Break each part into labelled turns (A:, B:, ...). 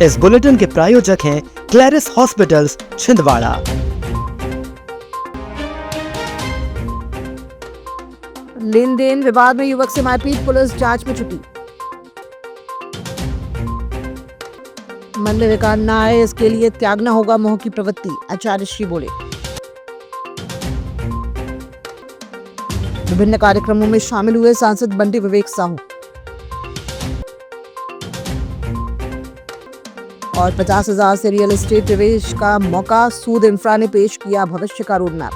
A: इस बुलेटिन के प्रायोजक हैं क्लैरिस हॉस्पिटल्स छिंदवाड़ा।
B: लेन देन विवाद में युवक से मारपीट, पुलिस जांच में जुटी। मन में विकार न आए इसके लिए त्यागना होगा मोह की प्रवृत्ति, आचार्य श्री बोले। विभिन्न कार्यक्रमों में शामिल हुए सांसद बंटी विवेक साहू। और 50,000 से रियल एस्टेट निवेश का मौका, सूद इंफ्रा ने पेश किया भविष्य का रोड मैप।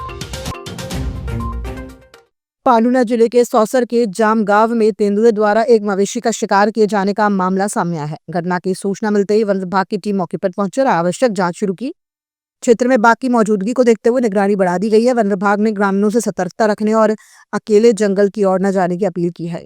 B: पालूना जिले के सौसर के जाम गांव में तेंदुए द्वारा एक मवेशी का शिकार किए जाने का मामला सामने आया है। घटना की सूचना मिलते ही वन विभाग की टीम मौके पर पहुंची और आवश्यक जांच शुरू की। क्षेत्र में बाघ की मौजूदगी को देखते हुए निगरानी बढ़ा दी गई है। वन विभाग ने ग्रामीणों से सतर्कता रखने और अकेले जंगल की ओर न जाने की अपील की है।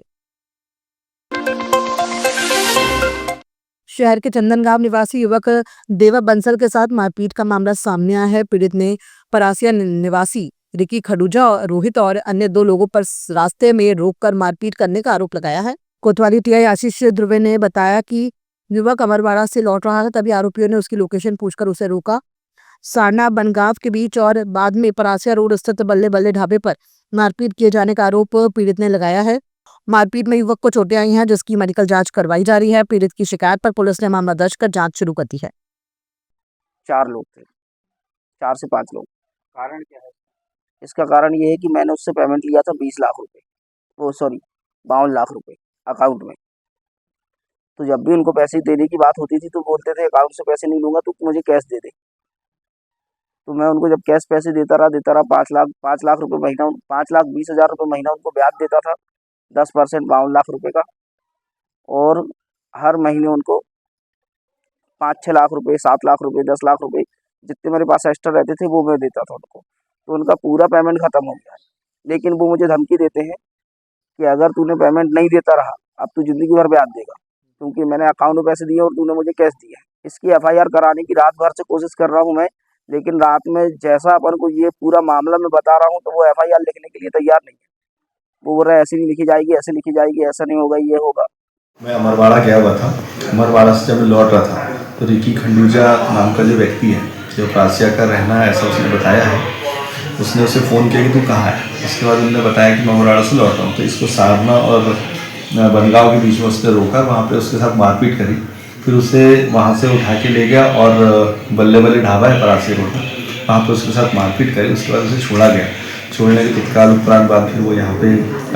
B: शहर के चंदनगांव निवासी युवक देवा बंसल के साथ मारपीट का मामला सामने आया है। पीड़ित ने परासिया निवासी रिकी खडूजा, रोहित और अन्य 2 लोगों पर रास्ते में रोककर मारपीट करने का आरोप लगाया है। कोतवाली टीआई आशीष ध्रुवे ने बताया कि युवक अमरवाड़ा से लौट रहा था, तभी आरोपियों ने उसकी लोकेशन पूछकर उसे रोका। सारना बनगांव के बीच और बाद में परासिया रोड स्थित बल्ले बल्ले ढाबे पर मारपीट किए जाने का आरोप पीड़ित ने लगाया है। मारपीट में युवक को चोटें आई हैं, जिसकी मेडिकल जांच करवाई जा रही है। पीड़ित की शिकायत पर पुलिस ने मामला दर्ज कर जांच शुरू कर दी है।
C: 4 लोग थे, 4 से 5 लोग। कारण क्या है? इसका कारण ये है कि मैंने उससे पेमेंट लिया था 20 लाख रुपए, वो सॉरी 52 लाख रुपए अकाउंट में। तो जब भी उनको पैसे देने की बात होती थी तो बोलते थे अकाउंट से पैसे नहीं लूंगा, तो मुझे कैश दे दे। तो मैं उनको जब कैश पैसे देता रहा 5 लाख रुपए महीना, 5,20,000 रुपये महीना उनको ब्याज देता था, 10% 52 लाख रुपए का। और हर महीने उनको 5-6 लाख रुपए, 7 लाख रुपए, 10 लाख रुपए जितने मेरे पास एक्स्ट्रा रहते थे वो मैं देता था उनको। तो उनका पूरा पेमेंट खत्म हो गया है। लेकिन वो मुझे धमकी देते हैं कि अगर तूने पेमेंट नहीं देता रहा, अब तू जिंदगी भर ब्याज देगा, क्योंकि मैंने अकाउंट में पैसे दिए और तूने मुझे कैश दिया है। इसकी एफआईआर कराने की रात भर से कोशिश कर रहा हूँ मैं, लेकिन रात में जैसा अपन को ये पूरा मामला मैं बता रहा हूँ तो वो एफआईआर लिखने के लिए तैयार नहीं है। वो बोल रहा है ऐसे नहीं लिखी जाएगी, ऐसे लिखी जाएगी, ऐसा नहीं होगा, ये होगा।
D: मैं अमरवाड़ा गया हुआ था। अमरवाड़ा से जब मैं लौट रहा था तो रिकी खंडूजा नाम का जो व्यक्ति है, जो परासिया का रहना है ऐसा उसने बताया है। उसने उसे फ़ोन किया कि तू कहाँ है। उसके बाद उन्होंने बताया कि मैं अमरवाड़ा से लौट रहा हूँ। तो इसको सारना और बनगांव के बीच में उसने रोका, वहाँ पे उसके साथ मारपीट करी। फिर उसे वहाँ से उठा के ले गया और बल्ले बल्ले ढाबा है परासिया रोड पर, वहाँ पे उसके साथ मारपीट करी। उसके बाद उसे छोड़ा गया। छोड़ने के तत्काल उपरांत बाद फिर वो यहाँ पे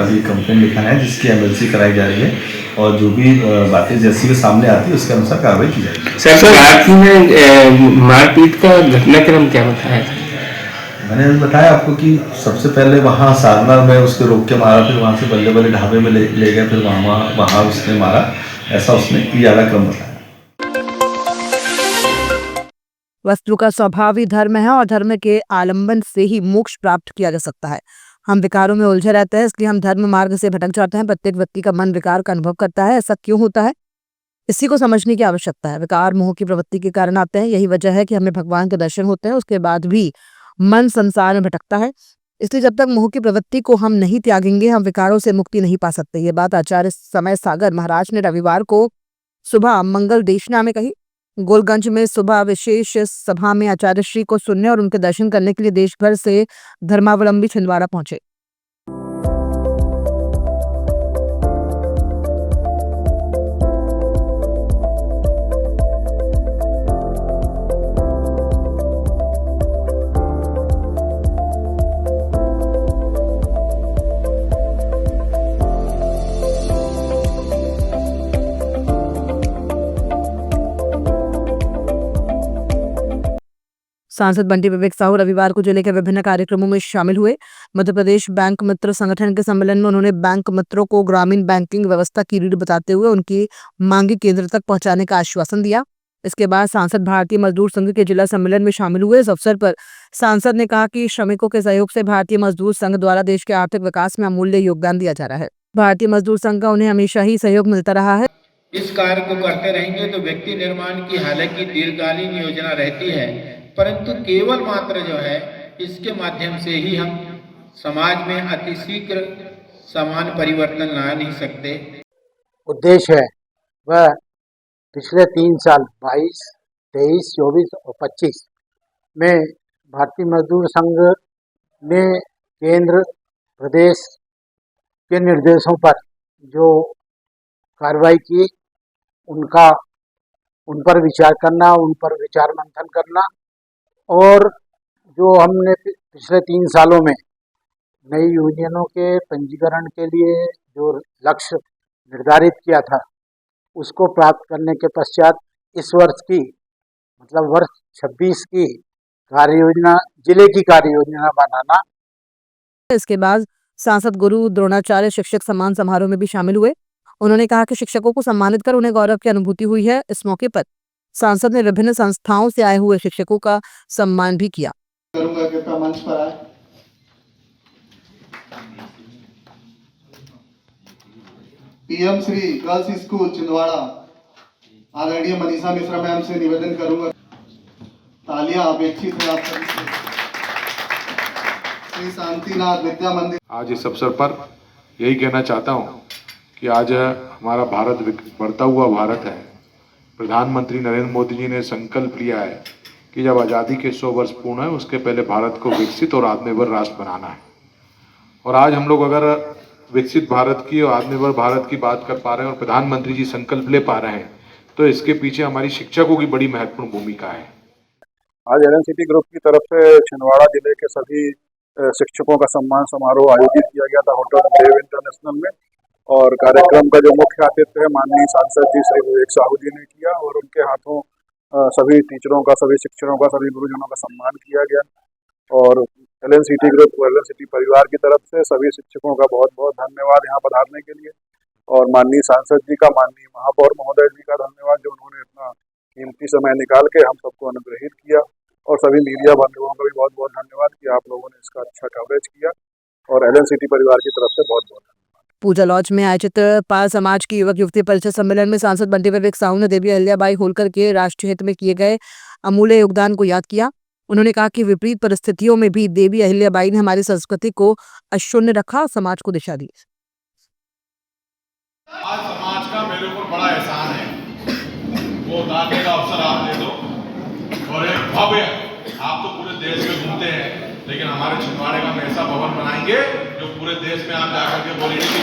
D: अभी कंप्लेंट लिखाना है, जिसकी एमएलसी कराई जा रही है और जो भी बातें जैसी भी सामने आती है उसके अनुसार कार्रवाई की जाएगी।
E: सर, रात्रि में मारपीट का घटनाक्रम क्या बताया था?
D: मैंने बताया आपको कि सबसे पहले वहाँ सारना में उसके रोक के मारा, फिर वहाँ से बल्ले बल्ले ढाबे में ले गया, फिर वहाँ उसने मारा। ऐसा उसने ज़्यादा क्रम बताया।
B: वस्तु का स्वभाव धर्म है और धर्म के आलंबन से ही मोक्ष प्राप्त किया जा सकता है। हम विकारों में उलझे रहते हैं, इसलिए हम धर्म मार्ग से भटक जाते हैं। प्रत्येक व्यक्ति का मन विकार का अनुभव करता है। ऐसा क्यों होता है, इसी को समझने की आवश्यकता है। विकार मोह की प्रवृत्ति के कारण आते हैं। यही वजह है कि हमें भगवान के दर्शन होते हैं, उसके बाद भी मन संसार में भटकता है। इसलिए जब तक मोह की प्रवृत्ति को हम नहीं त्यागेंगे, हम विकारों से मुक्ति नहीं पा सकते। ये बात आचार्य समय सागर महाराज ने रविवार को सुबह मंगल देशना में कही। गोलगंज में सुबह विशेष सभा में आचार्य श्री को सुनने और उनके दर्शन करने के लिए देश भर से धर्मावलंबी छिंदवाड़ा पहुंचे। सांसद बंटी विवेक साहू रविवार को जिले के विभिन्न कार्यक्रमों में शामिल हुए। मध्य प्रदेश बैंक मित्र संगठन के सम्मेलन में उन्होंने बैंक मित्रों को ग्रामीण बैंकिंग व्यवस्था की रीढ़ बताते हुए उनकी मांगी केंद्र तक पहुंचाने का आश्वासन दिया। इसके बाद सांसद भारतीय मजदूर संघ के जिला सम्मेलन में शामिल हुए। इस अवसर पर सांसद ने कहा कि श्रमिकों के सहयोग से भारतीय मजदूर संघ द्वारा देश के आर्थिक विकास में अमूल्य योगदान दिया जा रहा है। भारतीय मजदूर संघ का उन्हें हमेशा ही सहयोग मिलता रहा है।
F: इस कार्य को करते रहेंगे तो व्यक्ति निर्माण की हालांकि दीर्घकालीन योजना रहती है, परंतु केवल मात्र जो है इसके माध्यम से ही हम समाज में अतिशीघ्र समान परिवर्तन ला नहीं सकते।
G: उद्देश्य है वह पिछले 3 साल 22, 23, 24 और 25 में भारतीय मजदूर संघ ने केंद्र प्रदेश के निर्देशों पर जो कार्रवाई की उन पर विचार करना, उन पर विचार मंथन करना और जो हमने पिछले 3 सालों में नई यूनियनों के पंजीकरण के लिए जो लक्ष्य निर्धारित किया था उसको प्राप्त करने के पश्चात इस वर्ष की मतलब वर्ष 26 की कार्य योजना, जिले की कार्य योजना बनाना।
B: इसके बाद सांसद गुरु द्रोणाचार्य शिक्षक सम्मान समारोह में भी शामिल हुए। उन्होंने कहा कि शिक्षकों को सम्मानित कर उन्हें गौरव की अनुभूति हुई है। इस मौके पर सांसद ने विभिन्न संस्थाओं से आए हुए शिक्षकों का सम्मान भी किया।
H: करूंगा कृपया मंच पर आए। PM Shri girls school Chhindwara आदरणीय मनीषा मिश्रा मैम से निवेदन करूंगा, तालियां अपेक्षित है आप सभी से। श्री शांतिनाथ विद्या मंदिर।
I: आज इस अवसर पर यही कहना चाहता हूँ कि आज हमारा भारत बढ़ता हुआ भारत है। प्रधानमंत्री नरेंद्र मोदी जी ने संकल्प लिया है कि जब आज़ादी के 100 वर्ष पूर्ण है उसके पहले भारत को विकसित और आत्मनिर्भर राष्ट्र बनाना है। और आज हम लोग अगर विकसित भारत की और आत्मनिर्भर भारत की बात कर पा रहे हैं और प्रधानमंत्री जी संकल्प ले पा रहे हैं तो इसके पीछे हमारी शिक्षकों की बड़ी महत्वपूर्ण भूमिका है।
J: आज एलएनसीटी ग्रुप की तरफ से छिंदवाड़ा जिले के सभी शिक्षकों का सम्मान समारोह आयोजित किया गया था होटल देव इंटरनेशनल में और कार्यक्रम का जो मुख्य आतिथ्य है माननीय सांसद जी श्री विवेक साहू जी ने किया और उनके हाथों सभी टीचरों का, सभी शिक्षकों का, सभी गुरुजनों का सम्मान किया गया। और एलएनसीटी ग्रुप को एलएनसीटी परिवार की तरफ से सभी शिक्षकों का बहुत बहुत धन्यवाद यहाँ पधारने के लिए और माननीय सांसद जी का, माननीय महापौर महोदय जी का धन्यवाद जो उन्होंने अपना कीमती समय निकाल के हम सबको अनुग्रहित किया और सभी मीडिया बंधुओं का भी बहुत बहुत धन्यवाद कि आप लोगों ने इसका अच्छा कवरेज किया और एलएनसीटी परिवार की तरफ से बहुत बहुत धन्यवाद।
B: पूजा लॉज में आयोजित पाल समाज की युवक युवती परिषद सम्मेलन में सांसद बंटी विवेक साहू ने देवी अहिल्याबाई होलकर के राष्ट्रीय हित में किए गए अमूल्य योगदान को याद किया। उन्होंने कहा कि विपरीत परिस्थितियों में भी देवी अहिल्याबाई ने हमारी संस्कृति को अक्षुण्ण रखा और समाज को दिशा दी।
I: आज समाज का मेरे ऊपर बड़ा एहसान है, वो उतारने का अवसर आप दे दो और एक भव्य, आप तो पूरे देश में घूमते हैं लेकिन हमारे छिंदवाड़े का हम ऐसा भवन बनाएंगे जो पूरे देश में आप जाकर के बोलेंगे कि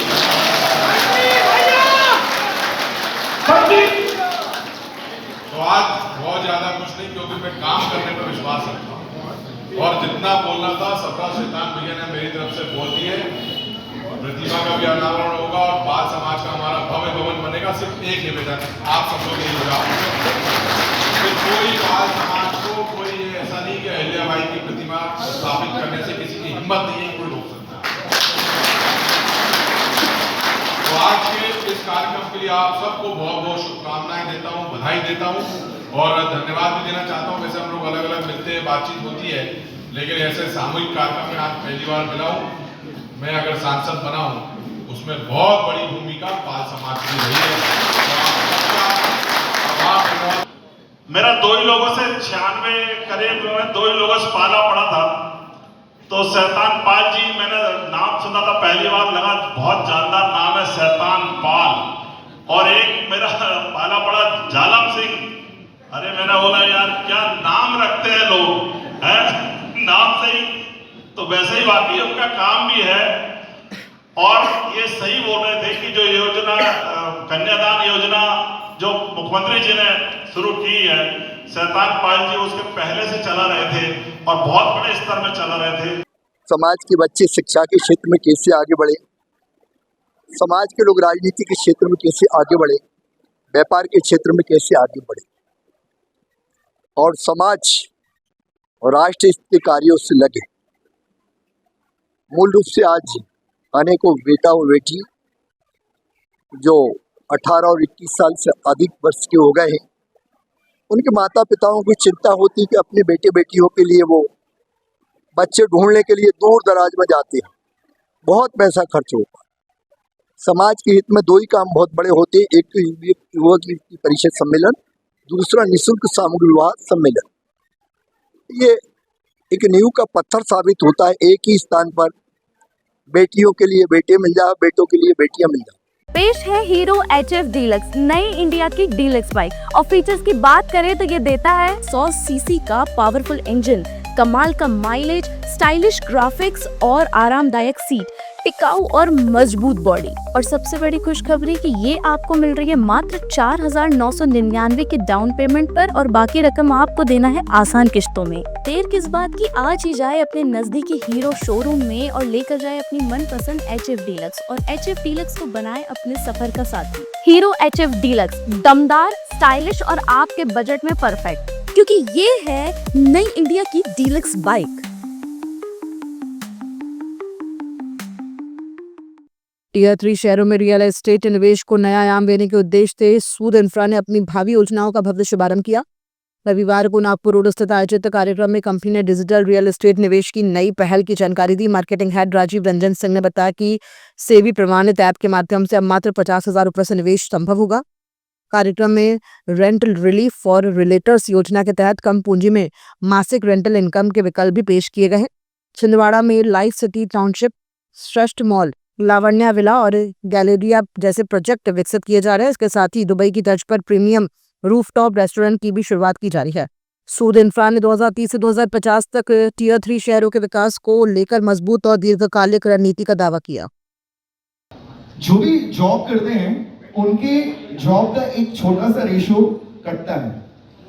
I: तो आज बहुत ज्यादा कुछ नहीं क्योंकि मैं काम करने पर विश्वास रखता हूँ और जितना बोलना था सबका शैतान भैया ने मेरी तरफ से बोल दिए। प्रतिमा का भी अनावरण होगा और बाल समाज का हमारा भव्य भवन बनेगा। सिर्फ एक निवेदन आप सब लोग यही होगा कि कोई बाल समाज को कोई ऐसा नहीं कि अहिल्याबाई की प्रतिमा स्थापित करने से किसी की हिम्मत नहीं है, कोई रोक सकता है। तो आज के इस कार्यक्रम के लिए आप सबको बहुत बहुत शुभकामनाएं देता हूँ, बधाई देता हूँ और धन्यवाद भी देना चाहता हूँ। वैसे हम लोग अलग अलग मिलते हैं, बातचीत होती है, लेकिन ऐसे सामूहिक कार्यक्रम में आज पहली बार मिला हूँ। मैं अगर सांसद बना हूँ उसमें बहुत बड़ी भूमिका पाल समाज की रही है।
K: मेरा 2 ही लोगों से 96 करीब 2 ही लोगों से पाला पड़ा था तो शैतान पाल जी, मैंने नाम सुना था पहली बार, लगा बहुत जानदार नाम है शैतान पाल। और एक मेरा पाला पड़ा जालम सिंह। अरे मैंने बोला यार क्या नाम रखते हैं लोग, हैं नाम से ही तो वैसे ही वाकई उनका काम भी है। और ये सही बोल रहे थे कि जो योजना कन्यादान योजना जो मुख्यमंत्री जी ने शुरू की है, शैतान पाल जी उसके पहले से चला रहे थे और बहुत बड़े स्तर में चला रहे थे।
L: समाज के बच्चे शिक्षा के क्षेत्र में कैसे आगे बढ़े, समाज के लोग राजनीति के क्षेत्र में कैसे आगे बढ़े, व्यापार के क्षेत्र में कैसे आगे बढ़े और समाज और राष्ट्र के कार्यों से लगे। मूल रूप से आज अनेकों बेटा और बेटी जो 18 और 21 साल से अधिक वर्ष के हो गए हैं, उनके माता पिताओं को चिंता होती कि अपने बेटे बेटियों के लिए वो बच्चे ढूंढने के लिए दूर दराज में जाते हैं, बहुत पैसा खर्च होता है। समाज के हित में 2 ही काम बहुत बड़े होते हैं, एक तो युवक युवती परिषद सम्मेलन, दूसरा निःशुल्क सामूहिक विवाह सम्मेलन। ये एक नींव का पत्थर साबित होता है, एक ही स्थान पर बेटियों के लिए बेटे मिल जाए, बेटों के लिए बेटियां मिल जाए।
M: पेश है हीरो HF डीलक्स, नई इंडिया की डीलक्स बाइक। और फीचर्स की बात करें तो ये देता है 100 सीसी का पावरफुल इंजन, कमाल का माइलेज, स्टाइलिश ग्राफिक्स और आरामदायक सीट, टिकाऊ और मजबूत बॉडी। और सबसे बड़ी खुशखबरी कि ये आपको मिल रही है मात्र 4,999 के डाउन पेमेंट पर, और बाकी रकम आपको देना है आसान किश्तों में। देर किस बात की, आज ही जाए अपने नजदीकी हीरो शोरूम में और लेकर जाए अपनी मनपसंद HF डीलक्स, और HF डीलक्स को बनाए अपने सफर का साथी। हीरो HF डीलक्स, दमदार, स्टाइलिश और आपके बजट में परफेक्ट, क्योंकि ये है नई इंडिया की डीलक्स बाइक।
B: टीयर 3 शहरों में रियल एस्टेट निवेश को नया आयाम देने के उद्देश्य से सूद इंफ्रा ने अपनी भावी योजनाओं का भव्य शुभारंभ किया। रविवार को नागपुर रोड स्थित आयोजित कार्यक्रम में कंपनी ने डिजिटल रियल एस्टेट निवेश की नई पहल की जानकारी दी। मार्केटिंग हेड राजीव रंजन सिंह ने बताया कि सेबी प्रमाणित ऐप के माध्यम से अब मात्र 50,000 रुपये से निवेश संभव होगा। कार्यक्रम में रेंटल रिलीफ फॉर रिलेटर्स योजना के तहत कम पूंजी में मासिक रेंटल इनकम के विकल्प भी पेश किए गए। छिंदवाड़ा में लाइफ सिटी टाउनशिप, श्रेष्ठ मॉल, लावण्या विला और गैलेरिया जैसे प्रोजेक्ट विकसित किए जा रहे हैं। इसके साथ ही दुबई की तर्ज पर प्रीमियम रूफटॉप रेस्टोरेंट की भी शुरुआत की जा रही है। सूद इंफ्रा ने 2030 से 2050 तक टीयर 3 शहरों के विकास को लेकर मजबूत और दीर्घकालिक रणनीति का दावा किया।
H: जो भी जॉब करते हैं उनके जॉब का एक छोटा सा रेशो कटता है,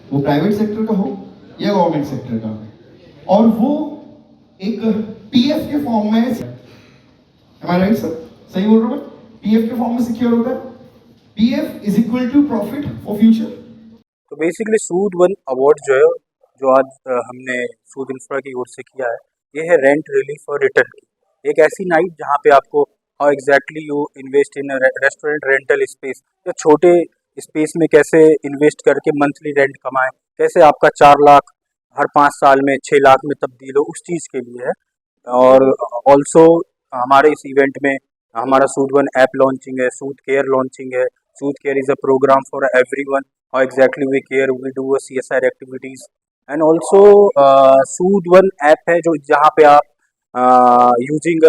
H: वो प्राइवेट सेक्टर का हो या गवर्नमेंट सेक्टर का, और वो एक पीएफ के फॉर्म में, राइट सर, सही बोल रहा हूँ मैं, पीएफ के फॉर्म में सिक्योर होता है। PF is equal to profit for future.
J: तो बेसिकली सूद वन अवार्ड जो है, जो आज हमने सूद इंफ्रा की ओर से किया है, ये है रेंट रिलीफ और रिटर्न की एक ऐसी नाइट जहाँ पे आपको how exactly you invest in restaurant rental space, या छोटे स्पेस में कैसे इन्वेस्ट करके मंथली रेंट कमाएं, कैसे आपका 4 लाख हर 5 साल में 6 लाख में तब्दील हो, उस चीज़ के लिए है। और ऑल्सो हमारे इस इवेंट में हमारा सूद वन ऐप लॉन्चिंग है, सूद केयर लॉन्चिंग है। Sood care is a program for everyone, how exactly we care, we do a CSR activities. And also Sood one app है जो जहाँ पे आप using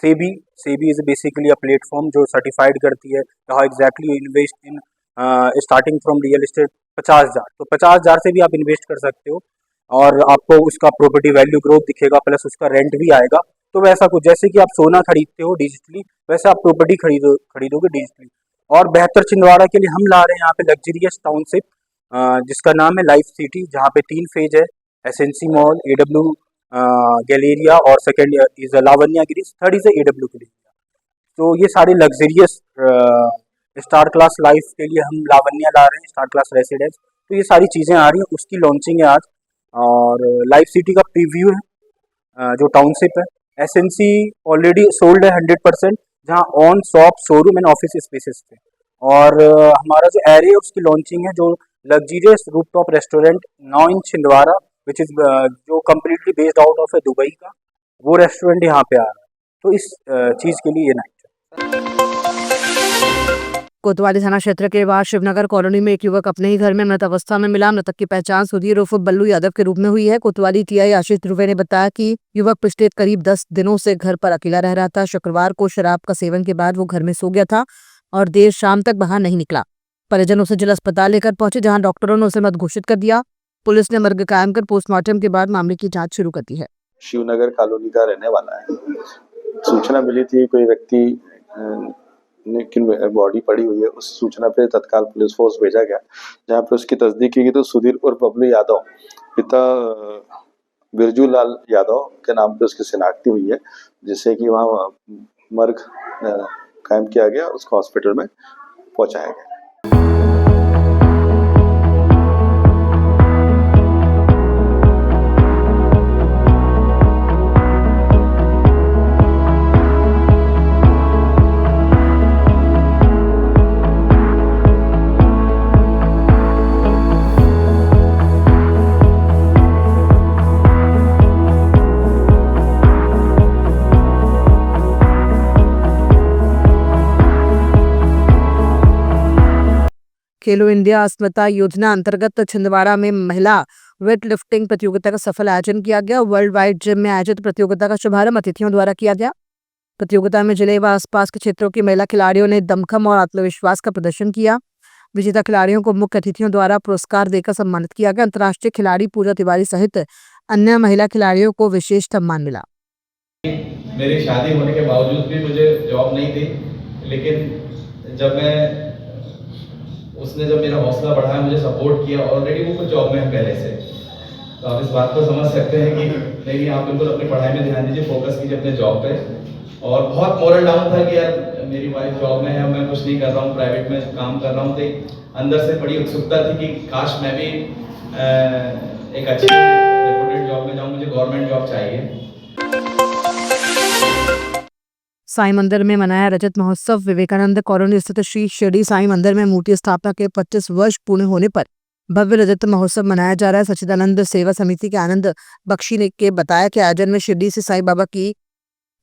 J: SEBI is basically a platform जो सर्टिफाइड करती है how exactly you invest in starting from real estate 50,000, तो 50,000 से भी आप इन्वेस्ट कर सकते हो और आपको उसका प्रॉपर्टी वैल्यू ग्रोथ दिखेगा, प्लस उसका रेंट भी आएगा। तो वैसा कुछ जैसे कि आप सोना खरीदते हो डिजिटली, वैसे आप प्रॉपर्टी खरीदोगे डिजिटली। और बेहतर छिंदवाड़ा के लिए हम ला रहे हैं यहाँ पे लग्जरियस टाउनशिप जिसका नाम है लाइफ सिटी, जहाँ पे 3 फेज है, SNC मॉल, AW गैलेरिया और सेकेंड इज लावण्या गिरीज, थर्ड इज AW गैलेरिया। तो ये सारे लग्जरियस स्टार क्लास लाइफ के लिए हम लावण्या ला रहे हैं, स्टार क्लास रेसिडेंस। तो ये सारी चीज़ें आ रही हैं, उसकी लॉन्चिंग है आज। और लाइफ सिटी का प्रीव्यू है जो टाउनशिप है। SNC ऑलरेडी सोल्ड है 100%, जहाँ on shop showroom and office spaces थे। और हमारा जो एरिया है उसकी लॉन्चिंग है, जो luxurious rooftop restaurant now in Chhindwara which is जो completely based out of Dubai का, वो रेस्टोरेंट यहाँ पे आ रहा है। तो इस चीज़ के लिए ये नाइट है।
B: कोतवाली थाना क्षेत्र के बाद शिवनगर कॉलोनी में एक युवक अपने ही घर में मृत अवस्था में मिला। मृतक की पहचान सुधीर उर्फ बल्लू यादव के रूप में हुई है। कोतवाली TI आशीष ध्रुवे ने बताया कि युवक पिछले करीब 10 दिनों से घर पर अकेला रह रहा था। शुक्रवार को शराब का सेवन के बाद वो घर में सो गया था और देर शाम तक बाहर नहीं निकला। परिजन उसे जिला अस्पताल लेकर पहुंचे, जहां डॉक्टरों ने उसे मृत घोषित कर दिया। पुलिस ने मर्ग कायम कर पोस्टमार्टम के बाद मामले की जाँच शुरू कर दी है।
D: शिवनगर कॉलोनी का रहने वाला है। सूचना मिली थी कोई व्यक्ति की बॉडी पड़ी हुई है। उस सूचना पे तत्काल पुलिस फोर्स भेजा गया, जहाँ पे उसकी तस्दीक की गई। तो सुधीर उर्फ बबलू यादव पिता बिरजू लाल यादव के नाम पे उसकी शिनाख्ती हुई है, जिससे कि वहाँ मर्ग कायम किया गया, उसको हॉस्पिटल में पहुँचाया गया।
B: खेलो इंडिया अस्मिता योजना अंतर्गत छिंदवाड़ा में महिला वेट लिफ्टिंग प्रतियोगिता का सफल आयोजन किया गया। वर्ल्ड वाइड जिम में आयोजित प्रतियोगिता का शुभारंभ अतिथियों द्वारा किया गया। प्रतियोगिता में जिले व आसपास के क्षेत्रों की महिला खिलाड़ियों ने दमखम और आत्मविश्वास का प्रदर्शन किया। विजेता खिलाड़ियों को मुख्य अतिथियों द्वारा पुरस्कार देकर सम्मानित किया गया। अंतर्राष्ट्रीय खिलाड़ी पूजा तिवारी सहित अन्य महिला खिलाड़ियों को विशेष सम्मान मिला।
N: मेरी शादी होने के बावजूद भी मुझे जॉब नहीं थी, लेकिन जब उसने मेरा हौसला बढ़ाया, मुझे सपोर्ट किया, ऑलरेडी वो कुछ जॉब में है पहले से, तो आप इस बात को समझ सकते हैं कि नहीं, आप बिल्कुल अपनी पढ़ाई में ध्यान दीजिए, फोकस कीजिए अपने जॉब पे। और बहुत मोरल डाउन था कि यार मेरी वाइफ जॉब में है, मैं कुछ नहीं कर रहा हूँ, प्राइवेट में काम कर रहा हूँ, तो अंदर से बड़ी उत्सुकता थी कि काश मैं भी एक अच्छी रेपुटेड जॉब में जाऊँ, मुझे गवर्नमेंट जॉब चाहिए।
B: साईं मंदिर में मनाया रजत महोत्सव। विवेकानंद कॉलोनी स्थित श्री शिरडी साईं मंदिर में मूर्ति स्थापना के 25 वर्ष पूर्ण होने पर भव्य रजत महोत्सव मनाया जा रहा है। सच्चिदानंद सेवा समिति के आनंद बख्शी ने के बताया कि आयोजन में शिरडी से साईं बाबा की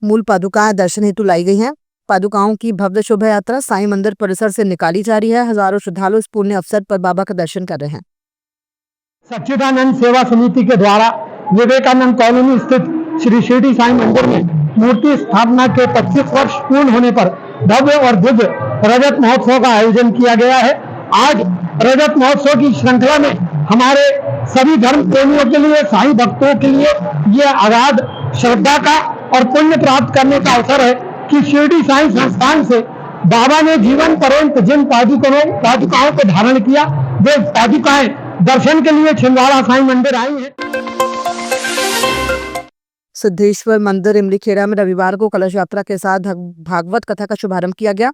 B: मूल पादुकाएं दर्शन हेतु लाई गई हैं। पादुकाओं की भव्य शोभा यात्रा साईं मंदिर परिसर से निकाली जा रही है। हजारों श्रद्धालु इस पुण्य अवसर पर बाबा का दर्शन कर रहे हैं।
G: सच्चिदानंद सेवा समिति के द्वारा विवेकानंद कॉलोनी स्थित श्री शिरडी साईं मंदिर में मूर्ति स्थापना के 25 वर्ष पूर्ण होने पर भव्य और दिव्य रजत महोत्सव का आयोजन किया गया है। आज रजत महोत्सव की श्रृंखला में हमारे सभी धर्म प्रेमियों के लिए, साईं भक्तों के लिए ये अगाध श्रद्धा का और पुण्य प्राप्त करने का अवसर है कि शिरडी साईं संस्थान से बाबा ने जीवन पर्यंत जिन पादुकाओं को धारण किया, वे पादुकाएं दर्शन के लिए छिंदवाड़ा साईं मंदिर आई हैं।
B: सिद्धेश्वर मंदिर इमलीखेड़ा में रविवार को कलश यात्रा के साथ भागवत कथा का शुभारंभ किया गया।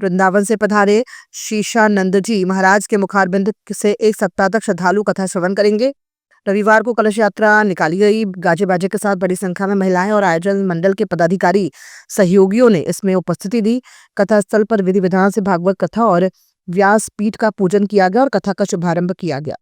B: वृंदावन से पधारे शीशानंद जी महाराज के मुखारबिंद से एक सप्ताह तक श्रद्धालु कथा श्रवण करेंगे। रविवार को कलश यात्रा निकाली गई। गाजे बाजे के साथ बड़ी संख्या में महिलाएं और आयोजन मंडल के पदाधिकारी सहयोगियों ने इसमें उपस्थिति दी। कथा स्थल पर विधि विधान से भागवत कथा और व्यास पीठ का पूजन किया गया और कथा का शुभारंभ किया गया।